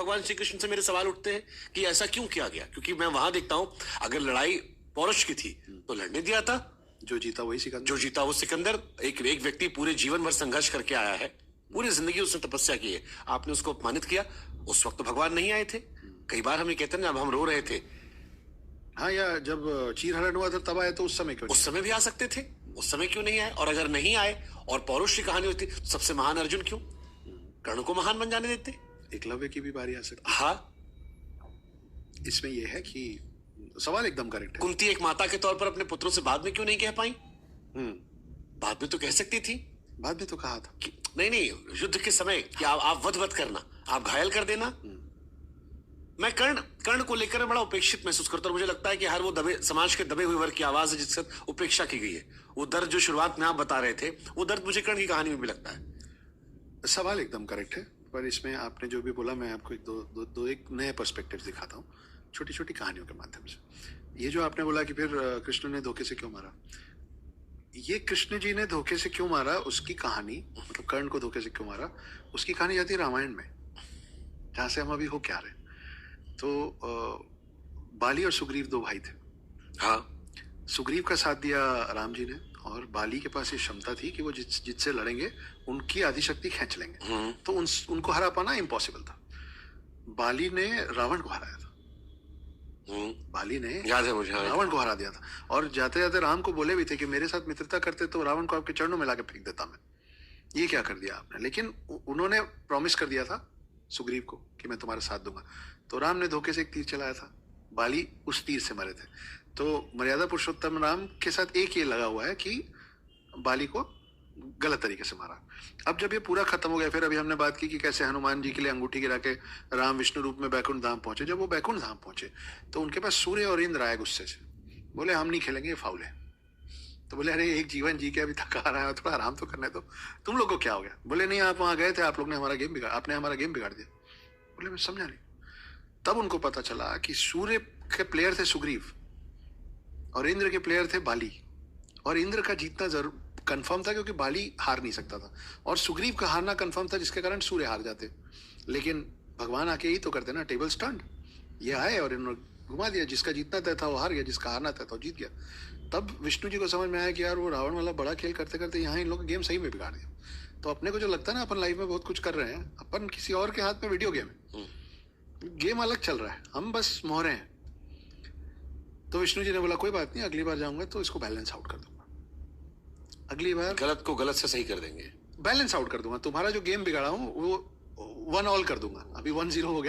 भगवान श्री कृष्ण से मेरे सवाल उठते हैं कि ऐसा क्यों किया गया, क्योंकि मैं वहां देखता हूं अगर लड़ाई पौरुष की थी तो लड़ने दिया था, जो जीता वही सिकंदर, जो जीता वो सिकंदर। एक व्यक्ति पूरे जीवन भर संघर्ष करके आया है, पूरी जिंदगी उसने तपस्या की है, आपने उसको अपमानित किया। उस वक्त तो भगवान नहीं आए थे। कई बार हम ये कहते हैं ना, अब हम रो रहे थे, हाँ, या जब चीरहरण हुआ था तब आए तो उस समय क्यों? उस समय भी आ सकते थे, उस समय क्यों नहीं आए? और अगर नहीं आए और पौरुष की कहानी होती, सबसे महान अर्जुन क्यों? कर्ण को महान बन जाने देते। एकलव्य की भी बारी आ सकती। हाँ, इसमें यह है कि सवाल एकदम करेक्ट है। कुंती एक माता के तौर पर अपने पुत्रों से बाद में क्यों नहीं कह पाई? बाद में तो कह सकती थी, बाद में तो कहा था कि नहीं, युद्ध के समय कि आप वध करना, आप घायल कर देना। मैं कर्ण को लेकर बड़ा उपेक्षित महसूस करता हूं। मुझे लगता है कि हर वो समाज के दबे हुए वर्ग की आवाज है जिससे उपेक्षा की गई है। वो दर्द जो शुरुआत में आप बता रहे थे, वो दर्द मुझे कर्ण की कहानी में भी लगता है। सवाल एकदम करेक्ट है, पर इसमें आपने जो भी बोला मैं आपको एक नए पर्सपेक्टिव दिखाता हूँ, छोटी छोटी कहानियों के माध्यम से। ये जो आपने बोला कि फिर कृष्ण ने धोखे से क्यों मारा, ये कृष्ण जी ने धोखे से क्यों मारा, उसकी कहानी, मतलब कर्ण को धोखे से क्यों मारा, उसकी कहानी जाती है रामायण में, जहां से हम अभी हो क्या रहे। तो बाली और सुग्रीव दो भाई थे। हाँ, सुग्रीव का साथ दिया राम जी ने, और बाली के पास ये क्षमता थी कि वो जिससे लड़ेंगे उनकी आदि शक्ति खींच लेंगे, तो उनको हरा पाना इम्पॉसिबल था। बाली ने रावण को हराया था। बाली ने, याद है मुझे, रावण को हरा दिया था। और जाते जाते राम को बोले भी थे कि मेरे साथ मित्रता करते तो रावण को आपके चरणों में लाके फेंक देता मैं, ये क्या कर दिया आपने। लेकिन उन्होंने प्रॉमिस कर दिया था सुग्रीव को कि मैं तुम्हारा साथ दूंगा, तो राम ने धोखे से एक तीर चलाया था, बाली उस तीर से मरे थे। तो मर्यादा पुरुषोत्तम राम के साथ एक ये लगा हुआ है कि बाली को गलत तरीके से मारा। अब जब ये पूरा खत्म हो गया, फिर अभी हमने बात की कि कैसे हनुमान जी के लिए अंगूठी गिरा के राम विष्णु रूप में बैकुंठ धाम पहुंचे। जब वो बैकुंठ धाम पहुंचे तो उनके पास सूर्य और इंद्र आए गुस्से से, बोले हम नहीं खेलेंगे, ये फाउल है। तो बोले अरे एक जीवन जी के अभी थका आ रहा है, थोड़ा आराम तो करने दो, तुम लोग को क्या हो गया। बोले नहीं, आप वहां गए थे, आप लोग ने हमारा गेम बिगाड़, आपने हमारा गेम बिगाड़ दिया। बोले मैं समझा नहीं। तब उनको पता चला कि सूर्य के प्लेयर थे सुग्रीव और इंद्र के प्लेयर थे बाली, और इंद्र का जीतना जरूर कंफर्म था क्योंकि बाली हार नहीं सकता था, और सुग्रीव का हारना कंफर्म था जिसके कारण सूर्य हार जाते। लेकिन भगवान आके ही तो करते ना, टेबल स्टर्न। ये आए और इन्होंने घुमा दिया, जिसका जीतना तय था वो हार गया, जिसका हारना तय था वो जीत गया। तब विष्णु जी को समझ में आया कि यार वो रावण वाला बड़ा खेल करते करते यहाँ इन लोग का गेम सही में बिगाड़ दिया। तो अपने को जो लगता है ना अपन लाइफ में बहुत कुछ कर रहे हैं, अपन किसी और के हाथ में वीडियो गेम है, गेम अलग चल रहा है, हम बस मोहरे हैं। तो विष्णु जी ने बोला कोई बात नहीं, अगली बार जाऊंगा तो इसको बैलेंस आउट कर दूंगा, अगली बार गलत को गलत से सही कर देंगे, बैलेंस आउट कर दूंगा, तुम्हारा जो गेम बिगाड़ा हूं वो 1-1 कर दूंगा। अभी 1-0 हो गया।